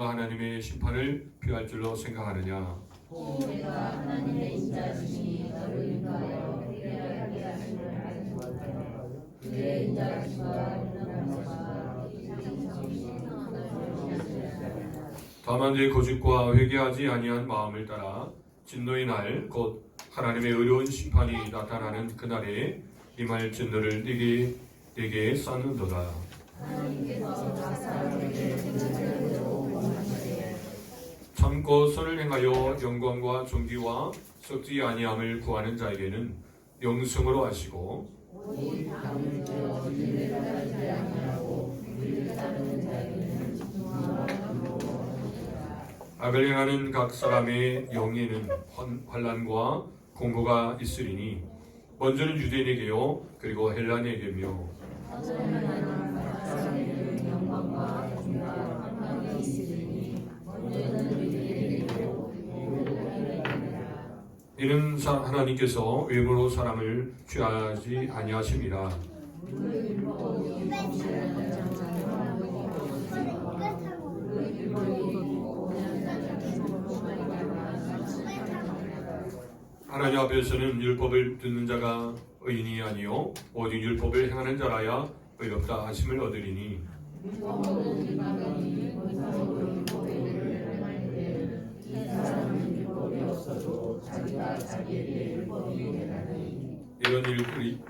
하나님의 심판을 피할 줄로 생각하느냐? 내가 하나님의 인자심이 너를 인도하여 회개하게 하심을 알지 못하며 그의 인자심과 능력과 다만 내 거짓과 회개하지 아니한 마음을 따라 진노의 날 곧 하나님의 의로운 심판이 나타나는 그날에 임할 진노를 네게 쌓는도다. 하나님께서 각 사람에게 그들대로 원하시되 참고 선을 행하여 영광과 존귀와 썩지 아니함을 구하는 자에게는 영생으로 하시고 오직 담을 지어 이를 따르지 아니하고 이를 따르는 자에게는 중화하고 악을 행하는 각 사람의 영에는 환난과 공고가 있으리니 먼저는 유대인에게요 그리고 헬라인에게며 하나님 각 사람에게는 영광과 존귀와 환난이 있으리니 먼저는 유대인에게요 그리고 헬라인에게라. 이는 하나님께서 외모로 사람을 취하지 아니하심이라. 하나님 앞에서는 율법을 듣는 자가 의인이 아니요 오직 율법을 행하는 자라야 의롭다 하심을 얻으리니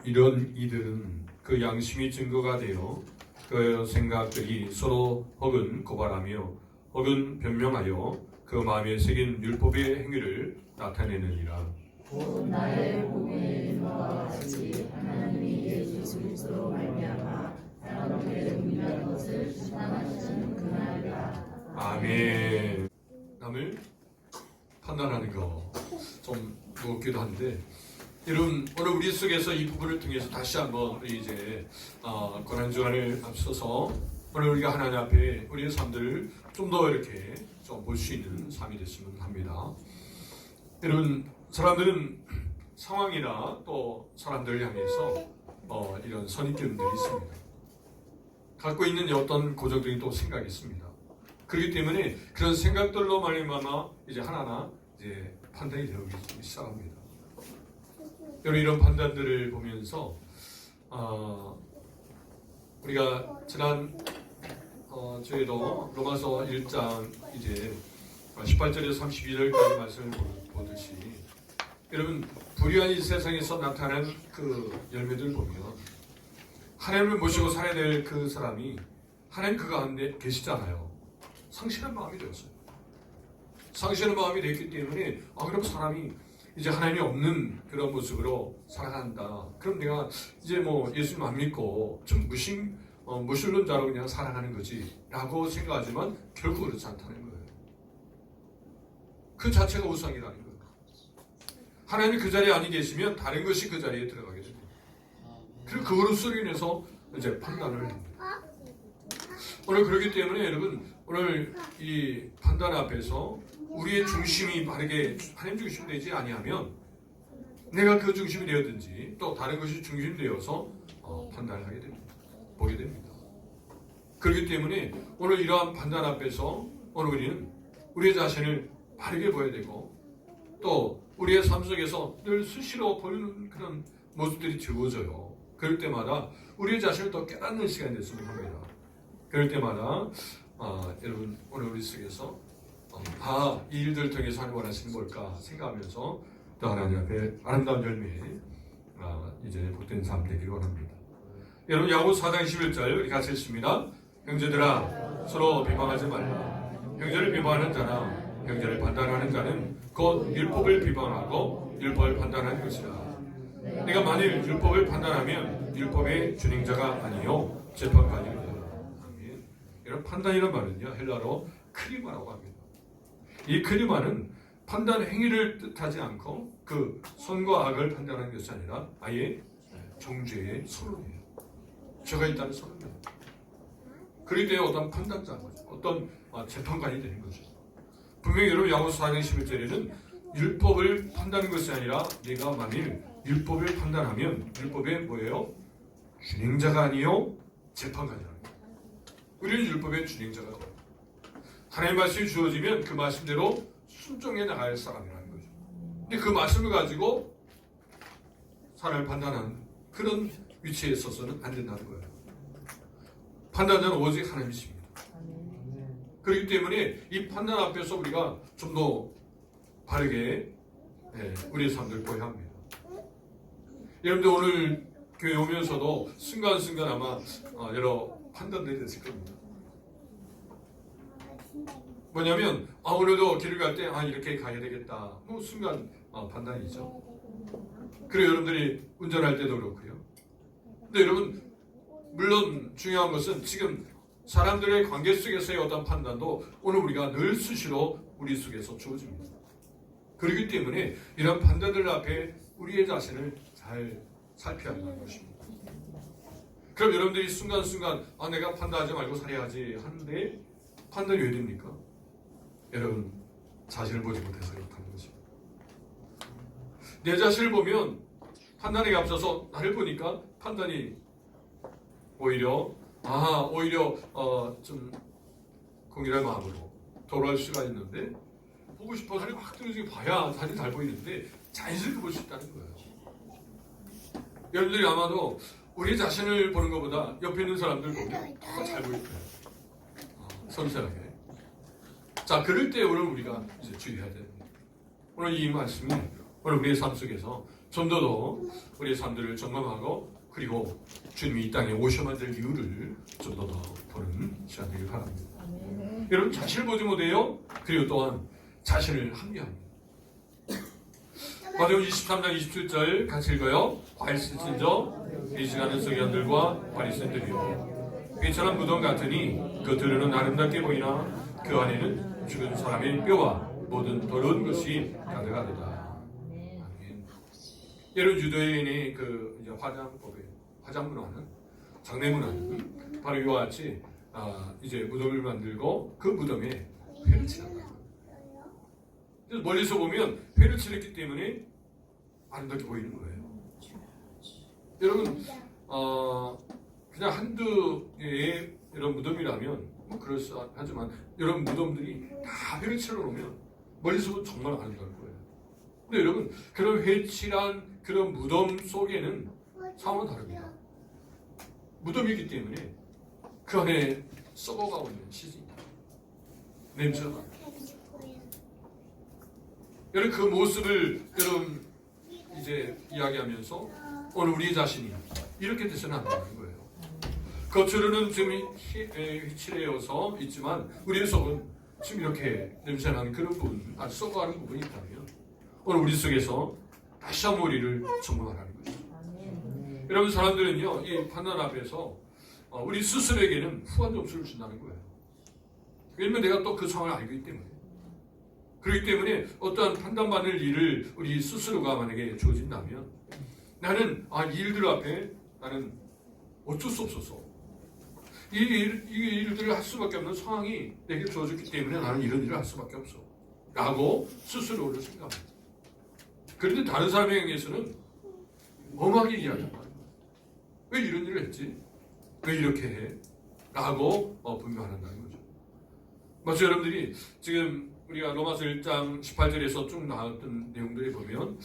이런 이들은 그 양심이 증거가 되어 그 생각들이 서로 혹은 고발하며 혹은 변명하여 그 마음에 새긴 율법의 행위를 나타내느니라. 곧 나의 복음의 일과 같이 하나님이 예수 그리스도로 말미암아 사람들의 은밀한 것을 심판하시는 그날이라. 아멘. 남을 판단하는 거 좀 무겁기도 한데 여러분 오늘 우리 속에서 이 부분을 통해서 다시 한번 우리 이제 고난주간을 앞서서 오늘 우리가 하나님 앞에 우리의 삶들을 좀 더 이렇게 좀 볼 수 있는 삶이 됐으면 합니다. 여러분 사람들은 상황이나 또 사람들을 향해서 이런 선입견들이 있습니다. 갖고 있는 어떤 고정적인 또 생각이 있습니다. 그렇기 때문에 그런 생각들로 말미암아 이제 하나하나 이제 판단이 되기 시작합니다. 여러분 이런 판단들을 보면서 우리가 지난 저희도 로마서 1장 이제 18절에서 32절까지 말씀을 보듯이 여러분 불의한 이 세상에서 나타난 그 열매들 보면 하나님을 모시고 살아야 될 그 사람이 하나님 그 가운데 계시잖아요. 상실한 마음이 되었어요. 상실한 마음이 됐기 때문에 그럼 사람이 이제 하나님이 없는 그런 모습으로 살아간다. 그럼 내가 이제 뭐 예수님 안 믿고 좀 무신론자로 그냥 살아가는 거지 라고 생각하지만 결국 그렇지 않다는 거예요. 그 자체가 우상이라는 거예요. 하나님이 그 자리에 아니 계시면 다른 것이 그 자리에 들어가게 됩니다. 그리고 그거로 인해서 이제 판단을 합니다. 오늘 그렇기 때문에 여러분 오늘 이 판단 앞에서 우리의 중심이 바르게 하나님 중심이 되지 아니하면 내가 그 중심이 되었든지 또 다른 것이 중심이 되어서 판단을 하게 됩니다. 보게 됩니다. 그렇기 때문에 오늘 이러한 판단 앞에서 오늘 우리는 우리의 자신을 바르게 보여야 되고 또 우리의 삶 속에서 늘 수시로 보이는 그런 모습들이 지워져요. 그럴 때마다 우리의 자신을 더 깨닫는 시간이 됐으면 합니다. 그럴 때마다 여러분 오늘 우리 속에서 이 일들을 통해서 하나님 원하시는 뭘까 생각하면서 또 하나님 앞에 아름다운 열매 이제 복된 삶 되기를 원합니다. 여러분 야고보서 4장 11절 우리 같이 읽습니다. 형제들아 서로 비방하지 말라. 형제를 비방하는 자나 형제를 판단하는 자는 곧 율법을 비방하고 율법을 판단하는 것이라. 내가 만일 율법을 판단하면 율법의 준행자가 아니요 재판관이라. 아멘. 여러분 판단이란 말은요 헬라로 크리마라고 합니다. 이 크리마는 판단 행위를 뜻하지 않고 그 선과 악을 판단하는 것이 아니라 아예 정죄의 선언이에요. 죄가 있다는 선언이에요. 그럴 때 어떤 판단자인 거죠. 어떤 재판관이 되는 거죠. 분명히 여러분 야고보서 4장 11절에는 율법을 판단하는 것이 아니라 내가 만일 율법을 판단하면 율법의 뭐예요? 준행자가 아니요 재판관이라는 거예요. 우리는 율법의 준행자가 돼요. 하나님의 말씀이 주어지면 그 말씀대로 순종해 나갈 사람이라는 거죠. 근데 그 말씀을 가지고 사람을 판단하는 그런 위치에 있어서는 안 된다는 거예요. 판단자는 오직 하나님이십니다. 그렇기 때문에 이 판단 앞에서 우리가 좀 더 바르게 우리의 삶을 보여야 합니다. 여러분들 오늘 교회 오면서도 순간순간 아마 여러 판단들이 됐을 겁니다. 뭐냐면 오늘도 길을 갈 때 이렇게 가야 되겠다. 뭐 순간 판단이죠. 그리고 여러분들이 운전할 때도 그렇고요. 근데 여러분 물론 중요한 것은 지금 사람들의 관계 속에서의 어떤 판단도 오늘 우리가 늘 수시로 우리 속에서 주어집니다. 그렇기 때문에 이런 판단들 앞에 우리의 자신을 잘 살펴야 한다는 것입니다. 그럼 여러분들이 순간순간 내가 판단하지 말고 살아야지 하는데 판단이 왜 됩니까? 여러분 자신을 보지 못해서 그렇다는 것입니다. 내 자신을 보면 판단에 앞서서 나를 보니까 판단이 오히려 좀 공일한 마음으로 돌아올 수가 있는데 보고 싶어 살이 확 떨어지게 봐야 사진 잘 보이는데 자연스럽게 볼 수 있다는 거예요. 여러분들이 아마도 우리 자신을 보는 것보다 옆에 있는 사람들 보면 더 잘 보일 거예요. 섬세하게. 자, 그럴 때 오늘 우리가 이제 주의해야 됩니다. 오늘 이 말씀이 오늘 우리의 삶 속에서 좀 더 우리의 삶들을 점검하고 그리고 주님이 이 땅에 오셔야 될 이유를 좀 더 보는 시간 되길 바랍니다. 여러분 자신을 보지 못해요. 그리고 또한 자신을 합리합니다. 마태복음 23장 27절 같이 읽어요. 과일 씻은 저 이지가는 서기관들과 바리새인들이요 이처럼 무덤 같으니 겉으로는 아름답게 보이나 그 안에는 죽은 사람의 뼈와 모든 더러운 것이 가득하도다. 아멘. 여러분 유대인의 그 이제 화장 문화는 장례 문화는 바로 이와 같이 이제 무덤을 만들고 그 무덤에 회를 칠한다. 그래서 멀리서 보면 회를 칠했기 때문에 아름답게 보이는 거예요. 여러분 그냥 한두 개의 이런 무덤이라면 뭐 그럴싸하지만 여러분 무덤들이 다 회를 칠해 놓으면 멀리서 보면 정말 아름다울 거예요. 근데 여러분 그런 회칠한 그런 무덤 속에는 상황은 다릅니다. 무덤이기 때문에 그 안에 썩어가고 있는 시신이 냄새가 여러분 그 모습을 여러분 이제 이야기하면서 오늘 우리 자신이 이렇게 돼서는 안 되는 거예요. 겉으로는 지금 휘칠해서 있지만 우리의 속은 지금 이렇게 냄새나는 그런 부분, 아주 썩어가는 부분이 있다면 오늘 우리 속에서 다시 한번 우리를 점검하라는 거죠. 여러분 사람들은요 이 판단 앞에서 우리 스스로에게는 후한 점수를 준다는 거예요. 왜냐면 내가 또 그 상황을 알고 있기 때문에. 그렇기 때문에 어떠한 판단받을 일을 우리 스스로가 만약에 주어진다면 나는 이 일들 앞에 나는 어쩔 수 없어서 이 일들을 할 수밖에 없는 상황이 내게 주어졌기 때문에 나는 이런 일을 할 수밖에 없어 라고 스스로를 생각합니다. 그런데 다른 사람에게서는 엄하게 이야기한다. 왜 이런 일을 했지? 왜 이렇게 해? 라고 분명한다는 거죠. 마치 여러분들이 지금 우리가 로마서 1장 18절에서 쭉 나왔던 내용들을 보면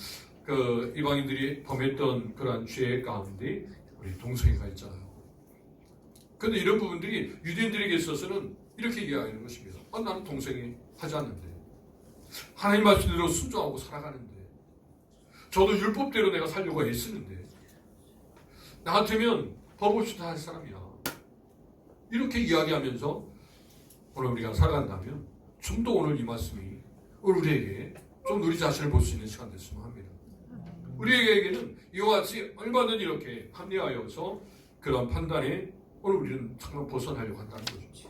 그 이방인들이 범했던 그러한 죄 가운데 우리 동성애가 있잖아요. 그런데 이런 부분들이 유대인들에게 있어서는 이렇게 이야기하는 것입니다. 나는 동성애 하지 않는데 하나님 말씀대로 순종하고 살아가는데 저도 율법대로 내가 살려고 애쓰는데 나 같으면 법 없이 다 할 사람이야. 이렇게 이야기하면서 오늘 우리가 살아간다면 좀 더 오늘 이 말씀이 오늘 우리에게 좀 우리 자신을 볼 수 있는 시간 됐으면 합니다. 우리에게는 이와 같이 얼마든지 이렇게 합리하여서 그런 판단에 오늘 우리는 정말 벗어나려고 한다는 거죠.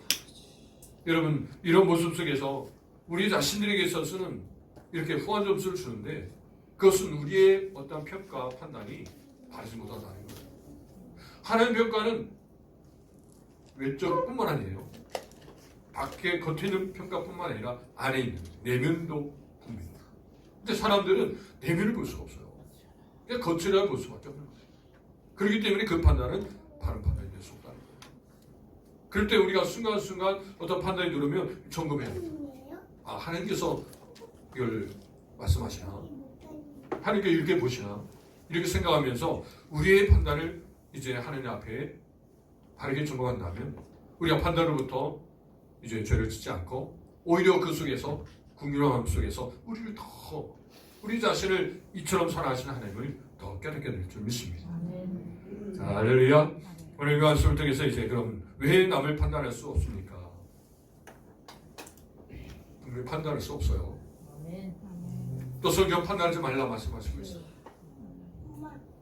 여러분 이런 모습 속에서 우리 자신들에게 있어서는 이렇게 후한 점수를 주는데 그것은 우리의 어떤 평가 판단이 바르지 못하다는 거예요. 하나님 평가는 외적뿐만 아니에요. 밖에 겉에 있는 평가뿐만 아니라 안에 있는 내면도 봅니다. 근데 사람들은 내면을 볼 수가 없어요. 그냥 겉으로 볼 수밖에 없는 거예요. 그렇기 때문에 그 판단은 바른 판단이 될 수 없다는 거예요. 그럴 때 우리가 순간순간 어떤 판단이 들어오면 점검해야 돼요. 아, 하나님께서 이걸 말씀하시나? 하나님께 이렇게 보시나? 이렇게 생각하면서 우리의 판단을 이제 하나님 앞에 바르게 점검한다면 우리가 판단으로부터 이제 죄를 짓지 않고 오히려 그 속에서 궁유함 속에서 우리 자신을 이처럼 사랑하시는 하나님을 더 깨닫게 될 줄 믿습니다. 자, 할렐루야. 오늘 이 말씀을 통해서 이제 그럼 왜 남을 판단할 수 없습니까? 왜 판단할 수 없어요? 또 성경 판단하지 말라 말씀하시고 있어요.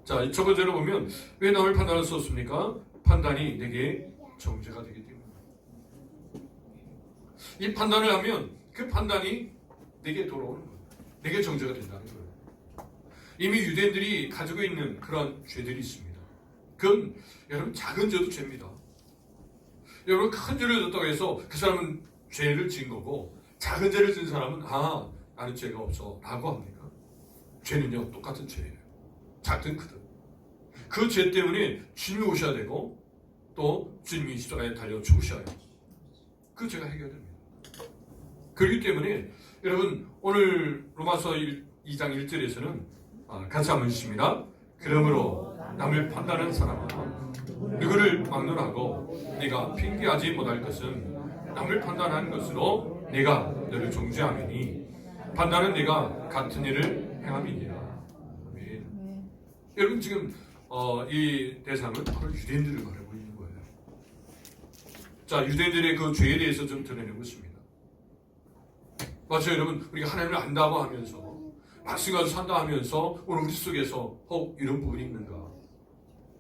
자, 첫 번째로 보면 왜 남을 판단할 수 없습니까? 판단이 내게 정죄가 되기 때문입니다. 이 판단을 하면 그 판단이 내게 돌아오는 거예요. 내게 정죄가 된다는 거예요. 이미 유대인들이 가지고 있는 그런 죄들이 있습니다. 그건 여러분 작은 죄도 죄입니다. 여러분 큰 죄를 졌다고 해서 그 사람은 죄를 지은 거고 작은 죄를 지은 사람은 나는 죄가 없어 라고 합니까? 죄는요 똑같은 죄예요. 작든 크든 그 죄 때문에 주님이 오셔야 되고 또 주님이 십자가에 달려 죽으셔야 해요. 그 죄가 해결됩니다. 그렇기 때문에 여러분 오늘 로마서 2장 1절에서는 같이 한번 읽습니다. 그러므로 남을 판단하는 사람은 누구를 막론하고 네가 핑계하지 못할 것은 남을 판단하는 것으로 네가 너를 정죄하미니 판단은 네가 같은 일을 행함이니라. 아멘. 여러분 지금 이 대상은 바로 유대인들을 말하고 있는 거예요. 자, 유대인들의 그 죄에 대해서 좀 드러내고 있습니다. 맞아요, 여러분. 우리가 하나님을 안다고 하면서 말씀과 산다 하면서 오늘 우리 속에서 이런 부분이 있는가?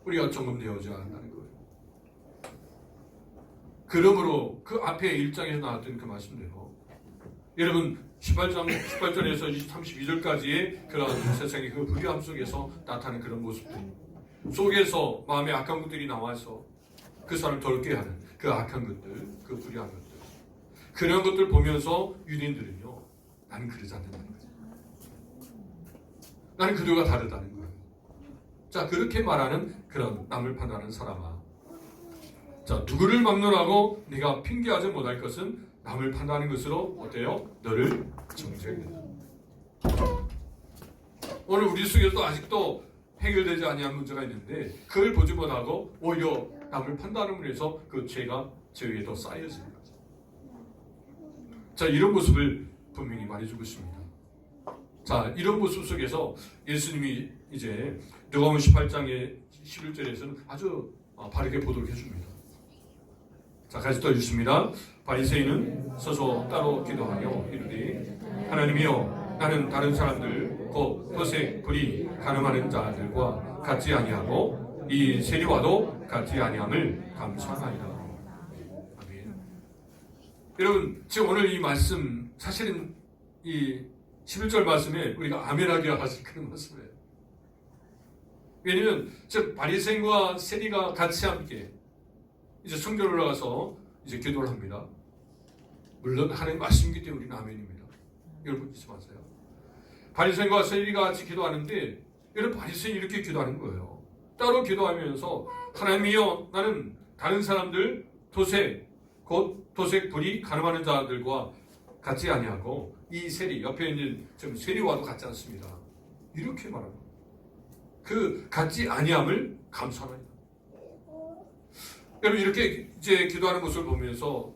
우리가 점검되어져야 한다는 거예요. 그러므로 그 앞에 1장에서 나왔던 그 말씀대로 여러분 18절에서 32절까지의 그런 세상의 그 불의함 속에서 나타나는 그런 모습들 속에서 마음의 악한 것들이 나와서 그 사람을 덜게 하는 그 악한 것들, 그 불의한 것들 그런 것들 보면서 유대인들은요 나는 그러지 않는다는 거예요. 나는 그들과 다르다는 거예요. 자, 그렇게 말하는 그런 남을 판단하는 사람아. 자, 누구를 막론하고 네가 핑계하지 못할 것은 남을 판단하는 것으로 어때요? 너를 정죄하게 된다. 오늘 우리 속에서도 아직도 해결되지 아니한 문제가 있는데 그걸 보지 못하고 오히려 남을 판단함으로 해서 그 죄가 제 위에 더 쌓여지는 거죠. 자, 이런 모습을 분명히 말해주고 있습니다. 자, 이런 모습 속에서 예수님이 이제 누가복음 18장의 11절에서는 아주 바르게 보도록 해줍니다. 자, 같이 또 읽습니다. 바리새인은 서서 따로 기도하며 이르되 하나님이여 나는 다른 사람들 곧 도색 불의 가늠하는 자들과 같지 아니하고 이 세리와도 같지 아니함을 감사하나이다. 아멘. 여러분 지금 오늘 이 말씀 사실은 이 11절 말씀에 우리가 아멘하게 하실 그런 말씀이에요. 왜냐면 바리새인과 세리가 같이 함께 이제 성전에 올라가서 이제 기도를 합니다. 물론 하나님 말씀이기 때문에 우리는 아멘입니다. 여러분 잊지 마세요. 바리새인과 세리가 같이 기도하는데 여러분 바리새인이 이렇게 기도하는 거예요. 따로 기도하면서 하나님이여 나는 다른 사람들 도색 곧 도색 불의 가늠하는 자들과 같지 아니하고 이 세리 옆에 있는 지금 세리와도 같지 않습니다. 이렇게 말합니다. 그 같지 아니함을 감사합니다. 여러분 이렇게 이제 기도하는 모습을 보면서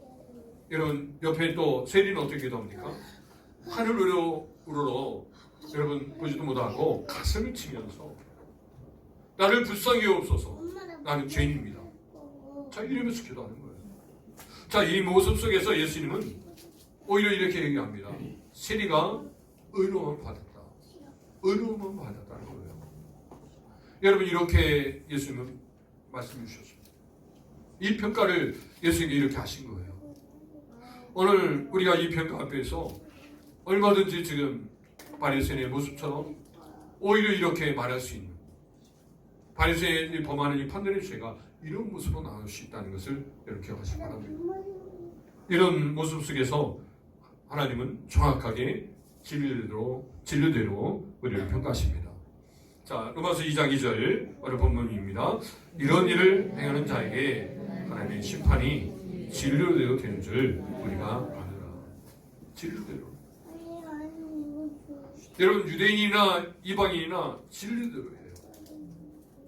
여러분 옆에 또 세리는 어떻게 기도합니까? 하늘으로 여러분 보지도 못하고 가슴을 치면서 나를 불쌍히 여옵소서 나는 죄인입니다. 자 이러면서 기도하는 거예요. 자 이 모습 속에서 예수님은 오히려 이렇게 얘기합니다. 세리가 의로움을 받았다. 의로움을 받았다는 거예요. 여러분 이렇게 예수님은 말씀해 주셨습니다. 이 평가를 예수님이 이렇게 하신 거예요. 오늘 우리가 이 평가 앞에서 얼마든지 지금 바리새인의 모습처럼 오히려 이렇게 말할 수 있는 바리새인이 범하는 이 판단의 죄가 이런 모습으로 나올 수 있다는 것을 여러분 기억하시기 바랍니다. 이런 모습 속에서 하나님은 정확하게 진리대로 우리를 평가하십니다. 자, 로마서 2장 2절 오늘 본문입니다. 이런 일을 행하는 자에게 하나님의 심판이 진리대로 되는 줄 우리가 아느라. 진리대로. 여러분 유대인이나 이방인이나 진리대로 해요.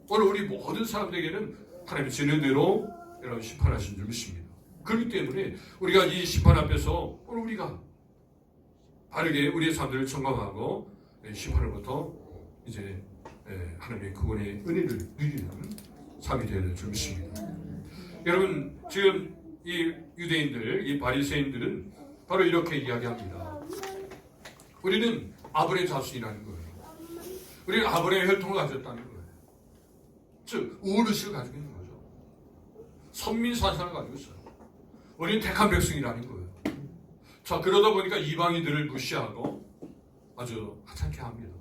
오늘 우리 모든 사람들에게는 하나님의 진리대로 여러분 심판하신 줄 믿습니다. 그렇기 때문에 우리가 이 심판 앞에서 오늘 우리가 바르게 우리의 삶들을 점검하고 심판으로부터 이제 하나님의 그분의 은혜를 누리는 삶이 되어야 될 줄 믿습니다. 여러분 지금 이 유대인들, 이 바리새인들은 바로 이렇게 이야기합니다. 우리는 아브라함의 자손이라는 거예요. 우리는 아브라함의 혈통을 가졌다는 거예요. 즉 우르시를 가지고 있는 거죠. 선민산상을 가지고 있어요. 우리는 택한 백성이라는 거예요. 자 그러다 보니까 이방인들을 무시하고 아주 하찮게 합니다.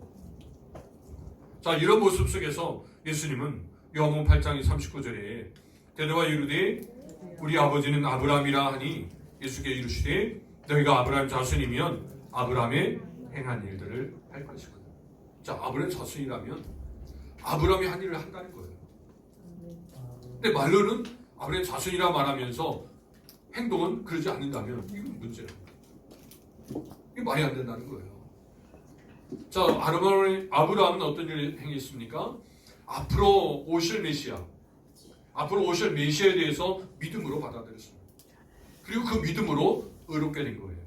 자 이런 모습 속에서 예수님은 요한복음 8장 39절에 대답하여 이르되 우리 아버지는 아브라함이라 하니 예수께 이르시되 너희가 아브라함 자손이면 아브라함의 행한 일들을 할 것이거든. 자 아브라함 자손이라면 아브라함이 한 일을 한다는 거예요. 근데 말로는 아브라함 자손이라 말하면서 행동은 그러지 않는다면 이건 문제예요. 이게 말이 안 된다는 거예요. 자 아브라함은 어떤 일을 행했습니까? 앞으로 오실 메시아에 대해서 믿음으로 받아들였습니다. 그리고 그 믿음으로 의롭게 된 거예요.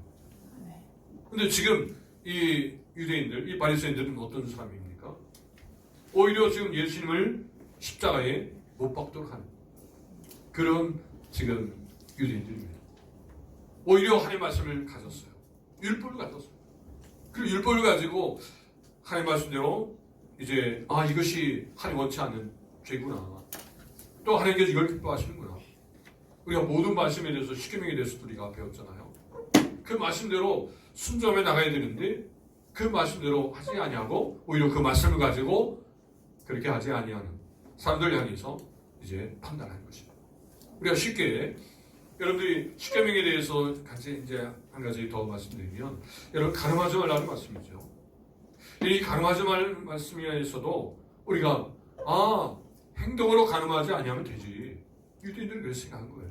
근데 지금 이 유대인들, 이 바리새인들은 어떤 사람입니까? 오히려 지금 예수님을 십자가에 못 박도록 하는 그런 지금 유대인들입니다. 오히려 하나님의 말씀을 가졌어요. 율법을 가졌어요. 그리고 율법을 가지고 하나님 말씀대로 이제 이것이 하나님 원치 않는 죄구나. 또 하나님께서 이걸 기뻐하시는구나. 우리가 모든 말씀에 대해서 십계명에 대해서 우리가 배웠잖아요. 그 말씀대로 순종해 나가야 되는데 그 말씀대로 하지 아니하고 오히려 그 말씀을 가지고 그렇게 하지 아니하는 사람들 향해서 이제 판단하는 것입니다. 우리가 쉽게 여러분들이 십계명에 대해서 같이 이제 한 가지 더 말씀드리면 여러분 가늠하지 말라는 말씀이죠. 이 가늠하지 말 말씀에서도 우리가 행동으로 가늠하지 아니하면 되지. 유대인들은 그렇게 생각한 거예요.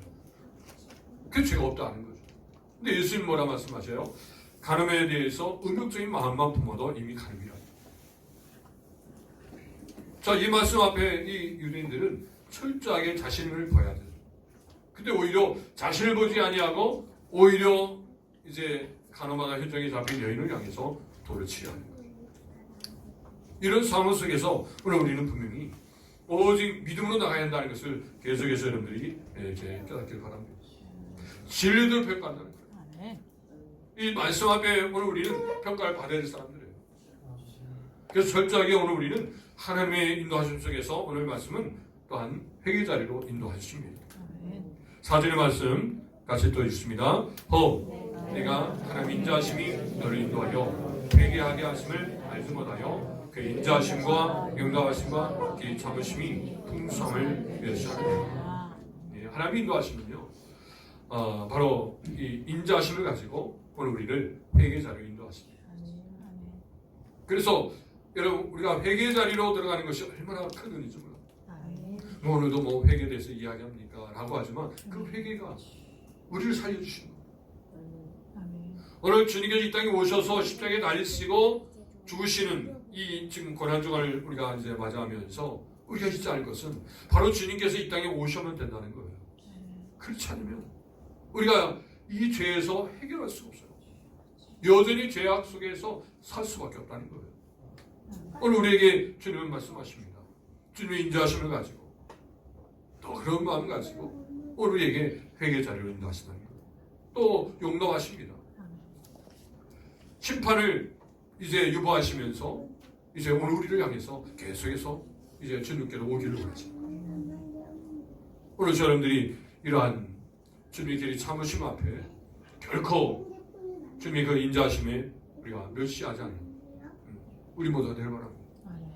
그게 죄가 없다는 거죠. 근데 예수님 뭐라 말씀하세요? 가늠에 대해서 의욕적인 마음만 품어도 이미 가늠이라. 자, 이 말씀 앞에 이 유대인들은 철저하게 자신을 봐야 돼요. 근데 오히려 자신을 보지 아니하고 오히려 이제 가늠하다 혈정에 잡힌 여인을 향해서 돌을 치려는 거예요. 이런 상황 속에서 오늘 우리는 분명히 오직 믿음으로 나가야 한다는 것을 계속해서 여러분들이 이제 깨닫길 바랍니다. 진리대로 평가한다는 거예요. 이 말씀 앞에 오늘 우리는 평가를 받아야 될 사람들이에요. 그래서 철저하게 오늘 우리는 하나님의 인도하심 속에서 오늘 말씀은 또한 회개 자리로 인도하십니다. 4절의 말씀 같이 또 읽습니다. 내가 하나님 인자하심이 너를 인도하여 회개하게 하심을 알지 못하여 그 인자하심과 용납하심과 그 참으심이 풍성함을 멸시하느니라. 하나님의 인도하심은요, 바로 이 인자하심을 가지고 오늘 우리를 회개 자리로 인도하십니다. 그래서 여러분 우리가 회개 자리로 들어가는 것이 얼마나 큰 은혜인지 몰라요. 오늘도 뭐 회개에 대해서 이야기합니까? 라고 하지만 그 회개가 우리를 살려주시는 거예요. 오늘 주님께서 이 땅에 오셔서 십자가에 달리시고 죽으시는 이 지금 고난주간을 우리가 이제 맞이하면서 우리가 잊지 않을 것은 바로 주님께서 이 땅에 오셔면 된다는 거예요. 그렇지 않으면 우리가 이 죄에서 해결할 수가 없어요. 여전히 죄악 속에서 살 수밖에 없다는 거예요. 오늘 우리에게 주님은 말씀하십니다. 주님의 인자하심을 가지고 또 그런 마음을 가지고 오늘 우리에게 회개 자리로 인도하신다는 거예요. 또 용납하십니다. 심판을 이제 유보하시면서 이제 오늘 우리를 향해서 계속해서 이제 주님께로 오기를 원하십니다. 오늘 여러분들이 이러한 주님의 길이 참으심 앞에 결코 주님의 그 인자하심에 우리가 멸시하지 않는 우리 모두가 되길 바랍니다.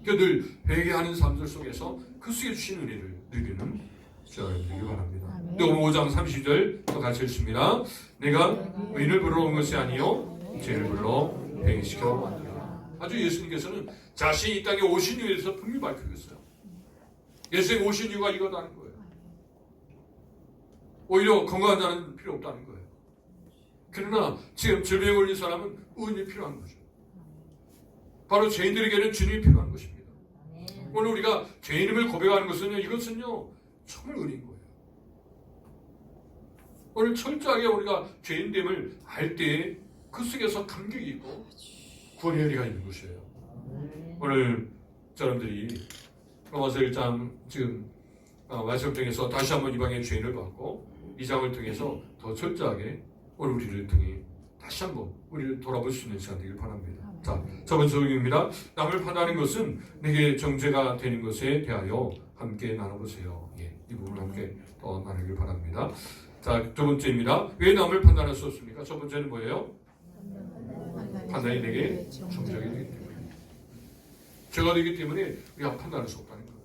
늘 회개하는 삶들 속에서 그 속에 주신 은혜를 누리는 저희가 되길 바랍니다. 요한복음 5장 30절 또 같이 읽습니다. 내가 의인을 부르러 온 것이 아니요 죄를 불러 회개시켜 만들라. 아주 예수님께서는 자신이 이 땅에 오신 이유에 대해서 분명히 밝히고 있어요. 예수님 오신 이유가 이거다는 거예요. 오히려 건강한 자는 필요 없다는 거예요. 그러나 지금 질병에 걸린 사람은 의인이 필요한 거죠. 바로 죄인들에게는 주님이 필요한 것입니다. 오늘 우리가 죄인임을 고백하는 것은요, 이것은요 정말 은혜인 거예요. 오늘 철저하게 우리가 죄인됨을 알 때 그 속에서 감격이 있고 구원의 은혜가 있는 것이에요. 오늘 여러분들이 로마서 1장 지금 말씀 통해서 다시 한번 이방의 죄인을 받고 2장을 통해서 더 철저하게 오늘 우리를 통해 다시 한번 우리를 돌아볼 수 있는 시간 되길 바랍니다. 자, 첫 번째 소개입니다. 남을 판단하는 것은 내게 정죄가 되는 것에 대하여 함께 나눠보세요. 예, 이 부분을 함께 더 나누길 바랍니다. 자, 두 번째입니다. 왜 남을 판단할 수 없습니까? 첫 번째는 뭐예요? 판단이 내게 정죄가 되기 때문에. 죄가 되기 때문에 우리가 판단할 수 없다는 거예요.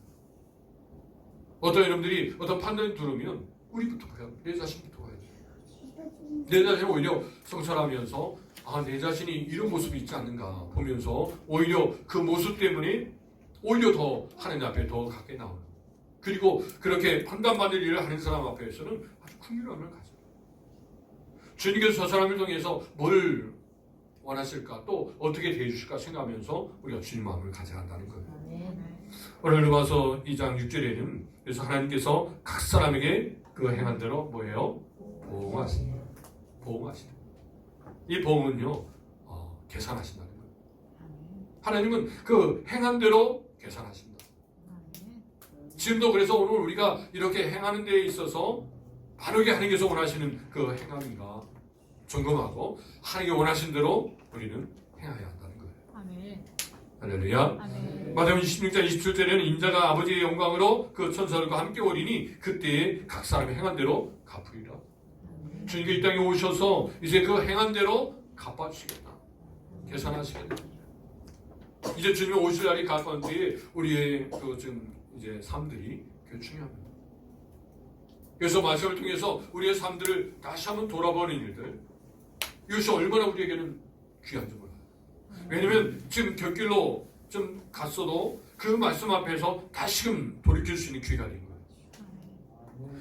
어떤 여러분들이 어떤 판단이 들으면 우리부터 봐야 돼. 내 자신부터 봐야 돼. 내 자신을 오히려 성찰하면서 내 자신이 이런 모습이 있지 않는가 보면서 오히려 그 모습 때문에 오히려 더 하나님 앞에 더 가까이 나오는. 그리고 그렇게 판단받을 일을 하는 사람 앞에서는 아주 긍휼함을 가져요. 주님께서 저 사람을 통해서 뭘 원하실까 또 어떻게 대해주실까 생각하면서 우리가 주님 마음을 가져간다는 거예요. 오늘 로마서 2장 6절에는 그래서 하나님께서 각 사람에게 그 행한 대로 뭐예요? 보응하신다. 보응하신다. 이 보응은요 계산하신다는 거예요. 하나님은 그 행한 대로 계산하신다. 지금도 그래서 오늘 우리가 이렇게 행하는 데에 있어서 바르게 하나님께서 원하시는 그 행함인가 점검하고 하나님이 원하신 대로 우리는 행해야 한다는 거예요. 아멘. 할렐루야. 아멘. 마태복음 26장 27절에는 인자가 아버지의 영광으로 그 천사들과 함께 오리니 그때에 각 사람이 행한 대로 갚으리라. 주님께 이 땅에 오셔서 이제 그 행한 대로 갚아주시겠다. 계산하시겠다. 이제 주님이 오실 날이 가까운 때에 우리의 그 지금 이제 삶들이 중요합니다. 그래서 말씀을 통해서 우리의 삶들을 다시 한번 돌아보는 일들, 이것이 얼마나 우리에게는 귀한지 몰라요. 왜냐하면 지금 곁길로 좀 갔어도 그 말씀 앞에서 다시금 돌이킬 수 있는 기회가 된 거예요.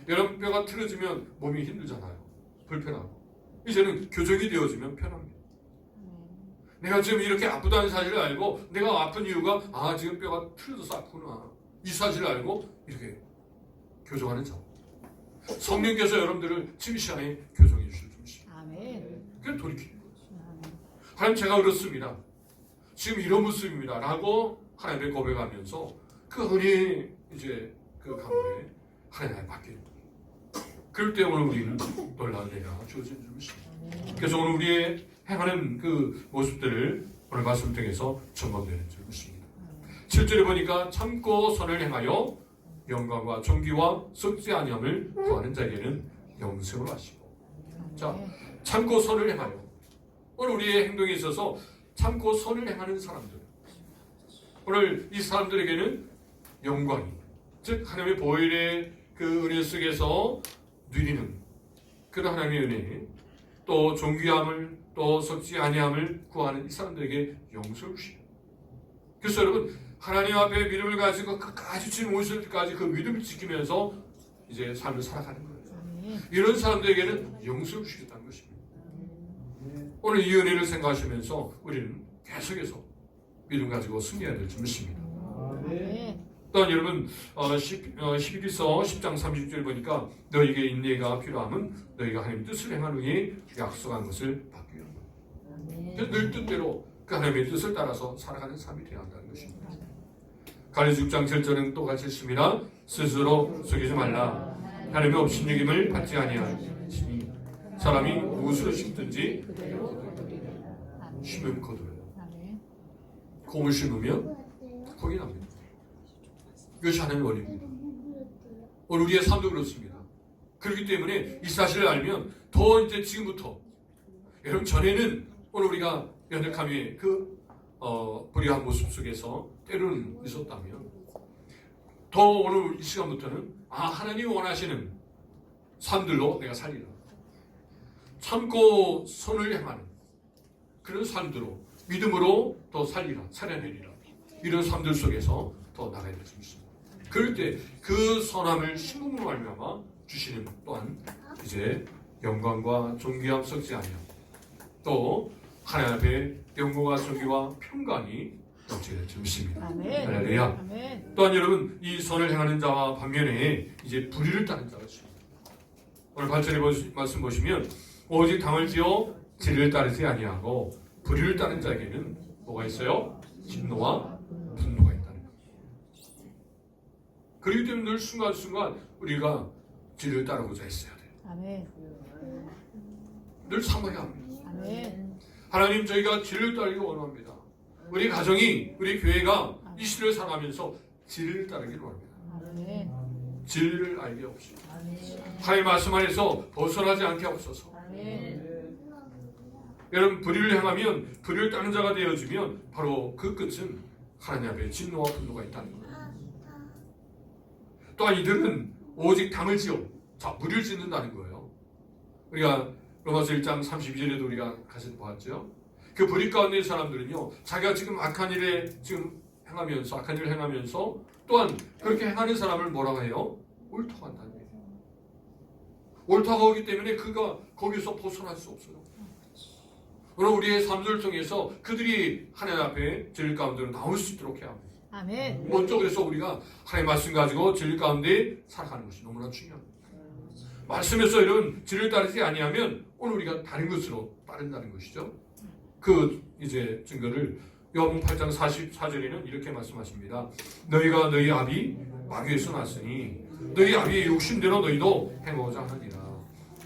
여러분 뼈가 틀어지면 몸이 힘들잖아요. 불편하고. 이제는 교정이 되어지면 편합니다. 내가 지금 이렇게 아프다는 사실을 알고 내가 아픈 이유가 지금 뼈가 틀어져서 아프구나. 이 사실을 알고 이렇게 교정하는 작업. 성령께서 여러분들을 지금 시간에 교정해 주실 줄입니다. 아멘. 그냥 돌이키는 거죠. 하나님 제가 그렇습니다. 지금 이런 모습입니다. 라고 하나님께 고백하면서 그 은혜 이제 그 가문에 하나님 받게 됩니다. 그럴 때 오늘 우리는 놀라운 은혜가 주어진 줄입니다. 그래서 오늘 우리의 행하는 그 모습들을 오늘 말씀 통해서 점검되는 줄입니다. 7절에 보니까 참고 선을 행하여 영광과 존귀와 썩지 아니함을 구하는 자에게는 영생을 하시고. 자, 참고 선을 행하여. 오늘 우리의 행동에 있어서 참고 선을 행하는 사람들. 오늘 이 사람들에게는 영광이, 즉 하나님의 보혈의 그 은혜 속에서 누리는 그런 하나님의 은혜, 또 존귀함을, 또 썩지 아니함을 구하는 이 사람들에게 영생을 주시고. 그래서 여러분 하나님 앞에 믿음을 가지고 끝까지 주님 오실 때까지 그 믿음을 지키면서 이제 삶을 살아가는 거예요. 이런 사람들에게는 영생을 주시겠다는 것입니다. 오늘 이 은혜를 생각하시면서 우리는 계속해서 믿음 가지고 승리해야 될 줄입니다. 또한 여러분 11기서 10장 30절 보니까 너희에게 인내가 필요함은 너희가 하나님의 뜻을 행한 후에 약속한 것을 받기 위함이다. 늘 뜻대로 그 하나님의 뜻을 따라서 살아가는 삶이 되어야 한다는 것입니다. 갈라디아서 6장 7절은 또 같이 있습니다. 스스로 속이지 말라. 하나님의 업신여김을 받지 아니하시니 사람이 무엇으로 심든지 심으면 거두어요. 콩을 심으면 콩이 납니다. 이것이 하나님의 원리입니다. 오늘 우리의 삶도 그렇습니다. 그렇기 때문에 이 사실을 알면 더 이제 지금부터 여러분 전에는 오늘 우리가 연약함의 그 불의한 모습 속에서 때로는 있었다면 더 오늘 이 시간부터는 하나님이 원하시는 삶들로 내가 살리라. 참고 선을 행하는 그런 삶들로 믿음으로 더 살려내리라. 이런 삶들 속에서 더 나가야 될 수 있습니다. 그럴 때 그 선함을 신음으로 말미암아 주시는 또한 이제 영광과 존귀함 썩지 아니함, 또 하나님 앞에 영광과 존귀와 평강이 넘치게 될 줄입니다. 아멘. 할렐루야. 아멘. 또한 여러분, 이 선을 행하는 자와 반면에 이제 불의를 따르는 자가 있습니다. 오늘 8절의 말씀 보시면 오직 당을 지어 진리를 따르지 아니하고 불의를 따르는 자에게는 뭐가 있어요? 진노와 분노가 있다는 겁니다. 그렇기 때문에 늘 순간순간 우리가 진리를 따르고자 했어야 돼요. 아멘. 늘 참아야 합니다. 아멘. 하나님, 저희가 진리를 따르기 원합니다. 우리 가정이, 우리 교회가 이 시대를 살아가면서 진리를 따르기를 원합니다. 아멘. 진리를 알게 없습니다. 하나님 말씀 안에서 벗어나지 않게 없어서. 아멘. 여러분, 불의를 행하면, 불의를 따르는 자가 되어지면 바로 그 끝은 하나님 앞에 진노와 분노가 있다는 거예요. 또한 이들은 오직 당을 지어, 자, 무리를 짓는다는 거예요. 우리가 로마서 1장 32절에도 우리가 같이 보았죠. 그 불의 가운데 있는 사람들은요, 자기가 지금 악한 일을 행하면서 또한 그렇게 행하는 사람을 뭐라고 해요? 옳다고 한다는 거예요. 옳다고 하기 때문에 그가 거기서 벗어날 수 없어요. 오늘 우리의 삶을 통해서 그들이 하나님 앞에 진리 가운데로 나올 수 있도록 해야 합니다. 아멘. 먼저 그래서 우리가 하나님 말씀 가지고 진리 가운데 살아가는 것이 너무나 중요합니다. 말씀에서 이런 진리를 따르지 아니하면 오늘 우리가 다른 것으로 따른다는 것이죠. 그 이제 증거를 요한복음 8장 44절에는 이렇게 말씀하십니다. 너희가 너희 아비 마귀에서 났으니 너희 아비의 욕심대로 너희도 행하고자 하느니라.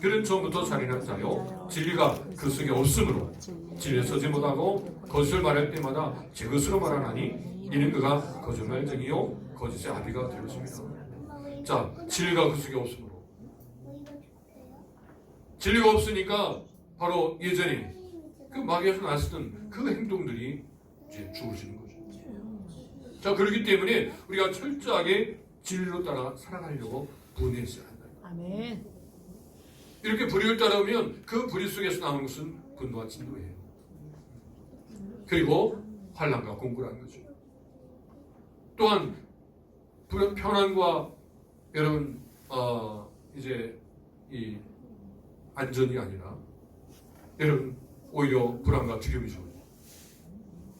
그는 처음부터 살인한 자요 진리가 그 속에 없으므로 진리에 서지 못하고 거짓을 말할 때마다 제 것으로 말하나니 이는 그가 거짓말쟁이요 거짓의 아비가 되었습니다. 자, 진리가 그 속에 없으므로, 진리가 없으니까 바로 예전에 그 마귀에서 났던 그 행동들이 이제 주어지는 거죠. 자, 그렇기 때문에 우리가 철저하게 진리로 따라 살아가려고 분해했어야 한다. 아멘. 이렇게 불의를 따르면 그 불의 속에서 나오는 것은 분노와 진노예요. 그리고 환난과 공고라는 거죠. 또한 평안과 여러분 이제 이 안전이 아니라 여러분 오히려 불안과 두려움이 좋아요.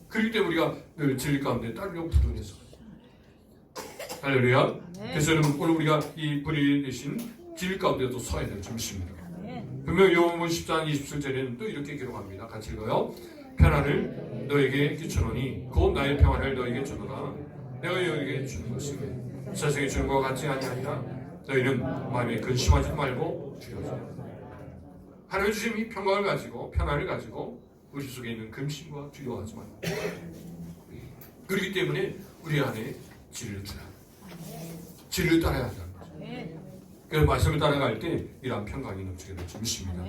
그렇기 때문에 우리가 늘 진리 가운데 따르려고 부도해서 할렐루야. 그래서 여러분 오늘 우리가 이 불의 대신 진리 가운데도 서야 될 점입니다. 분명 요한복음 10장 27절에는 또 이렇게 기록합니다. 같이 읽어요. 평안을 너에게 끼쳐노니 곧 나의 평안을 너에게 주노라. 내가 너에게 주는 것이 세상에 주는 것과 같지 아니하니라. 너희는 마음에 근심하지 말고 두려워하지. 하나님 주신 이 평강을 가지고 평안을 가지고 우리 속에 있는 근심과 두려워하지 말고. 그렇기 때문에 우리 안에 진리를 주라. 진리를 따라야 한다는 거죠. 그 말씀을 따라갈 때 이러한 평강이 넘치게 될 줄 믿습니다.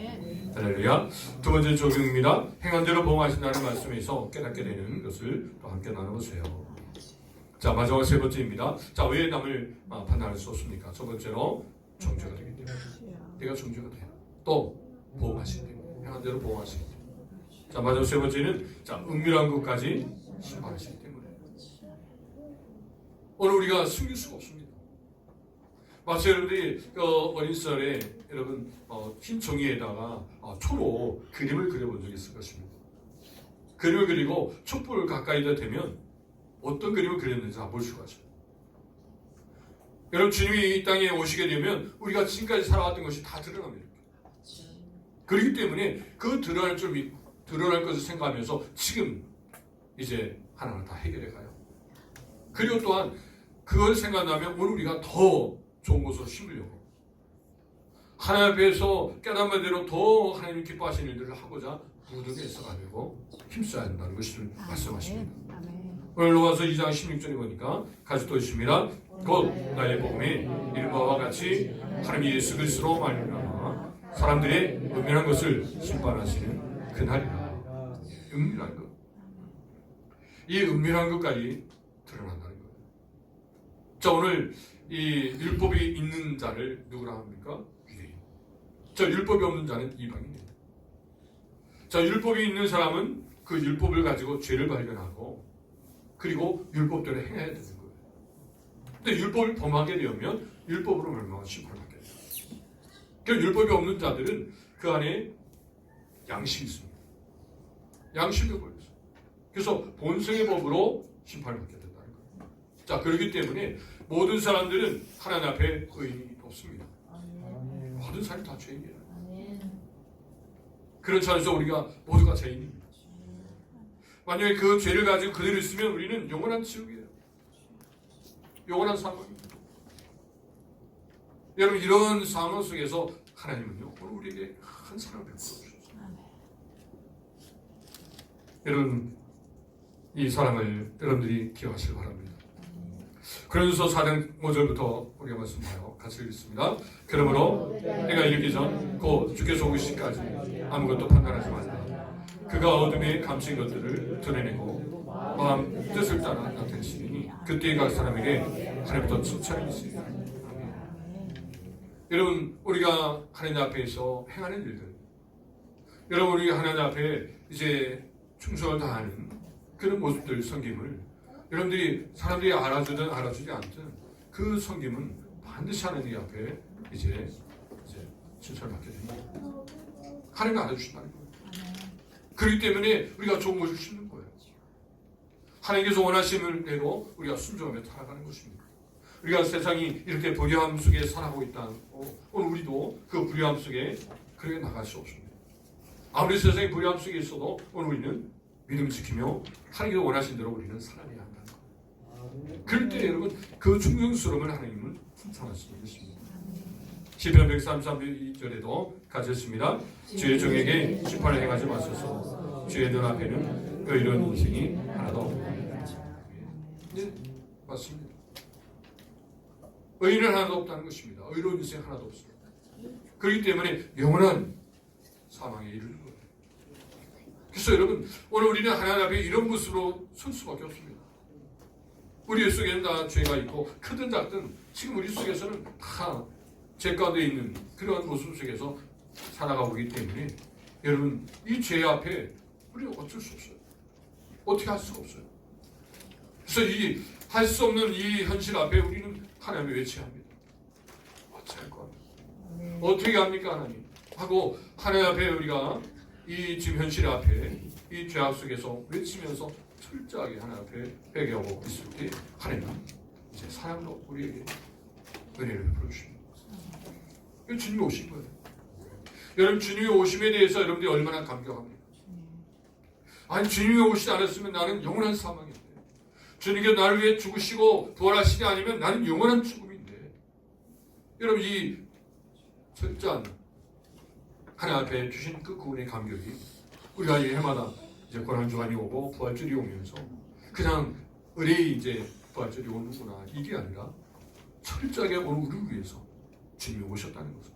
할렐루야. 두 번째 적용입니다. 행한 대로 보응하신다는 말씀에서 깨닫게 되는 것을 또 함께 나눠보세요. 자, 마지막 세 번째입니다. 자, 왜 남을 판단할 수 없습니까? 첫 번째로 정죄가 되기 때문에. 내가 정죄가 돼요. 또 보응하시기 때문에. 행한 대로 보응하시기 때문에. 자, 마지막 세 번째는 자, 은밀한 것까지 심판하시기 때문에. 오늘 우리가 숨길 수가 없습니다. 마치 여러분들이 어린 시절에 여러분 흰 종이에다가 초로 그림을 그려본 적이 있을 것입니다. 그림을 그리고 촛불 가까이다 대면 어떤 그림을 그렸는지 볼 수가 있어요. 여러분, 주님이 이 땅에 오시게 되면 우리가 지금까지 살아왔던 것이 다 드러납니다. 그렇기 때문에 그 드러날 것을 생각하면서 지금 이제 하나하나 다 해결해 가요. 그리고 또한 그걸 생각하면 오늘 우리가 더 좋은 것으로 심으려고 하나님 앞에서 깨닫는 대로 더 하나님 기뻐하시는 일들을 하고자 무덤에 애써가지고 힘써야 한다는 것을 말씀하십니다. 오늘 로마서 2장 16절에 보니까 같이 또 있습니다. 곧 나의 복음이 이른 바와 같이 하나님 예수 그리스도로 말미암아 사람들의 은밀한 것을 심판하시는 그날이라. 은밀한 것, 이 은밀한 것까지 드러난다는 거예요. 자, 오늘 이 율법이 있는 자를 누구라 합니까? 유대인. 자, 율법이 없는 자는 이방인이에요. 자, 율법이 있는 사람은 그 율법을 가지고 죄를 발견하고 그리고 율법대로 행해야 되는 거예요. 근데 율법을 범하게 되면 율법으로 멸망한 심판을 받게 돼요. 그 율법이 없는 자들은 그 안에 양심이 있습니다. 양심이 걸렸어요. 그래서 본성의 법으로 심판을 받게 된다는 거예요. 자, 그렇기 때문에 모든 사람들은 하나님 앞에 의인이 없습니다. 모든 사람이 다 죄인이에요. 그런 차원에서 우리가 모두가 죄인입니다. 만약에 그 죄를 가지고 그대로 있으면 우리는 영원한 지옥이에요. 영원한 사망입니다. 여러분, 이런 상황 속에서 하나님은요, 오늘 우리에게 큰 사랑을 베풀어 주셨어요. 여러분, 이 사랑을 여러분들이 기억하시기 바랍니다. 그러면서 4장 5절부터 우리가 말씀하여 같이 읽겠습니다. 그러므로 내가 이르기 전 곧 주께서 오시기까지 아무것도 판단하지 말라. 그가 어둠에 감춘 것들을 드러내고 마음 뜻을 따라 나타내시니 그때 각 사람에게 하나님부터 칭찬이 있으리라. 여러분, 우리가 하나님 앞에서 행하는 일들, 여러분, 우리가 하나님 앞에 이제 충성을 다하는 그런 모습들, 섬김을 여러분들이 사람들이 알아주든 알아주지 않든 그 섬김은 반드시 하나님 앞에 이제 칭찬을 받게 됩니다. 하나님이 알아주신다는 거예요. 그렇기 때문에 우리가 좋은 것을 주시는 거예요. 하나님께서 원하시는 대로 우리가 순종하며 살아가는 것입니다. 우리가 세상이 이렇게 불의함 속에 살아가고 있다고 오늘 우리도 그 불의함 속에 그렇게 나갈 수 없습니다. 아무리 세상이 불의함 속에 있어도 오늘 우리는 믿음 지키며 하나님께서 원하신 대로 우리는 살아내야 한다는 거예요. 그럴 때 여러분, 그 충성스러움을 하나님은 칭찬할 수 있습니다. 시편 133편 2절에도 같이 읽습니다. 주의 종에게 심판을 행하지 마소서. 주의 눈 앞에는 의로운 인생이 하나도 없나이다. 네, 맞습니다. 의인은 하나도 없다는 것입니다. 의로운 인생 하나도 없습니다. 그렇기 때문에 영원한 사망에 이르는 거예요. 그래서 여러분, 오늘 우리는 하나님 앞에 이런 모습으로 설 수밖에 없습니다. 우리 속에는 다 죄가 있고 크든 작든 지금 우리 속에서는 다 죄 가운데 있는 그런 모습 속에서 살아가고 있기 때문에 여러분, 이 죄 앞에 우리는 어쩔 수 없어요. 어떻게 할 수가 없어요. 그래서 이 할 수 없는 이 현실 앞에 우리는 하나님을 외쳐야 합니다. 어찌할 것 합니까? 어떻게 합니까, 하나님? 하고 하나님 앞에 우리가 이 지금 현실 앞에 이 죄악 속에서 외치면서 철저하게 하나님 앞에 회개하고 있을 때 하나님은 이제 사랑으로 우리에게 은혜를 베풀어 주십니다. 주님이 오신 거예요. 여러분, 주님이 오심에 대해서 여러분들이 얼마나 감격합니까? 아니, 주님이 오시지 않았으면 나는 영원한 사망인데, 주님께서 나를 위해 죽으시고 부활하시지 않으면 나는 영원한 죽음인데, 여러분, 이 철저한 하나님 앞에 주신 그 구원의 감격이 우리가 이 해마다 이제 고난주간이 오고 부활절이 오면서 그냥 의뢰이 이제 부활절이 오는구나, 이게 아니라 철저하게 오늘 우리를 위해서 주님이 오셨다는 것을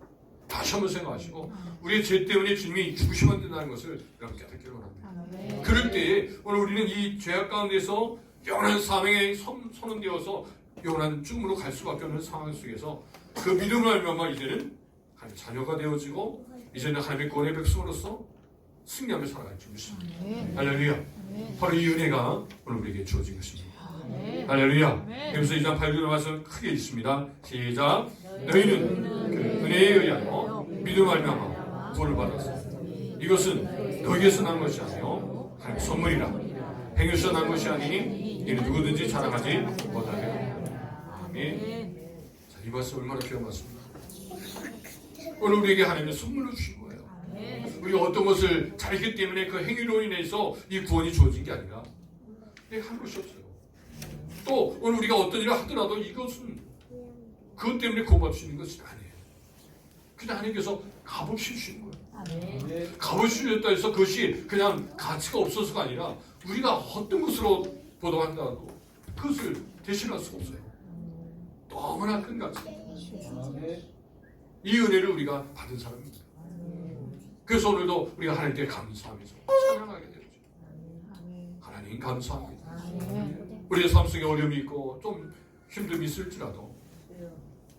다시 한번 생각하시고 우리의 죄 때문에 주님이 죽으시면 된다는 것을 여러분 깨닫기 원합니다. 그럴 때에 오늘 우리는 이 죄악 가운데서 영원한 사명에 선언되어서 영원한 죽음으로 갈 수밖에 없는 상황 속에서 그 믿음을 알면만 이제는 하나님의 자녀가 되어지고 이제는 하나님의 구원의 백성으로서 승리하며 살아갈 줄 믿습니다. 할렐루야. 바로 이 은혜가 오늘 우리에게 주어진 것입니다. 할렐루야. 그래서 2장 8절에 와서 크게 읽습니다. 시작. 너희는 그 은혜에 의하여 믿음 말미암아 구원을 받았어. 이것은 너희에서 난 것이 아니요 하나님의 선물이라. 행위에서 난 것이 아니니 이는 누구든지 자랑하지 못하게 하리라. 아멘. 자, 이 말씀 얼마나 귀한 말씀입니다. 오늘 우리에게 하나님의 선물로 주신 거예요. 우리가 어떤 것을 잘했기 때문에 그 행위로 인해서 이 구원이 주어진 게 아니라 한 것이 없어요. 또 오늘 우리가 어떤 일을 하더라도 이것은 그것 때문에 구원받을 수 있는 것이 아니에요. 그냥 하나님께서 값없이 주시는 거예요. 값없이 주셨다 해서 그것이 그냥 가치가 없어서가 아니라 우리가 어떤 것으로 보도한다고 그것을 대신할 수가 없어요. 너무나 큰 가치. 이 은혜를 우리가 받은 사람입니다. 그래서 오늘도 우리가 하나님께 감사하면서 찬양하게 되죠. 하나님 감사합니다. 우리의 삶 속에 어려움이 있고 좀 힘듦이 있을지라도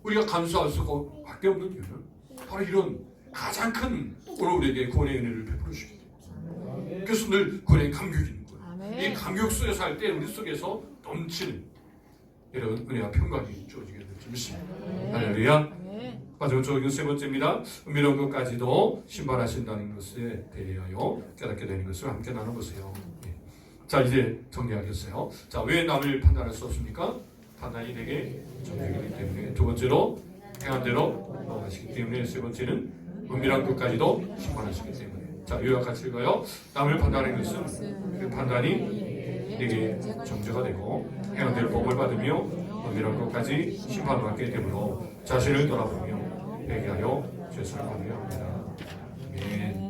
우리가 감사할 수밖에 없는 이유는 바로 이런 가장 큰 오늘 우리에게 구원의 은혜를 베풀어 주시기 때문에 그래서 늘 구원의 감격이 있는 거예요. 이 감격 속에 살 때 우리 속에서 넘치는 이런 은혜와 평강이 주어지게 될 줄 믿습니다. 할렐루야. 마지막 이거 세 번째입니다. 은밀한 것까지도 심판하신다는 것에 대하여 깨닫게 되는 것을 함께 나눠보세요. 예. 자, 이제 정리하겠어요. 자, 왜 남을 판단할 수 없습니까? 판단이 되게 정죄이기 때문에. 두 번째로 행한 대로 넘어가시기 때문에. 세 번째는 은밀한 것까지도 심판하시기 때문에. 자, 요약 같이 읽어요. 남을 판단하는 것은 그 판단이 내게 정죄가 되고 행한 대로 복을 받으며 은밀한 것까지 심판을 받게 되므로 자신을 돌아보며 회개하여 죄를 받아야 합니다. 아멘.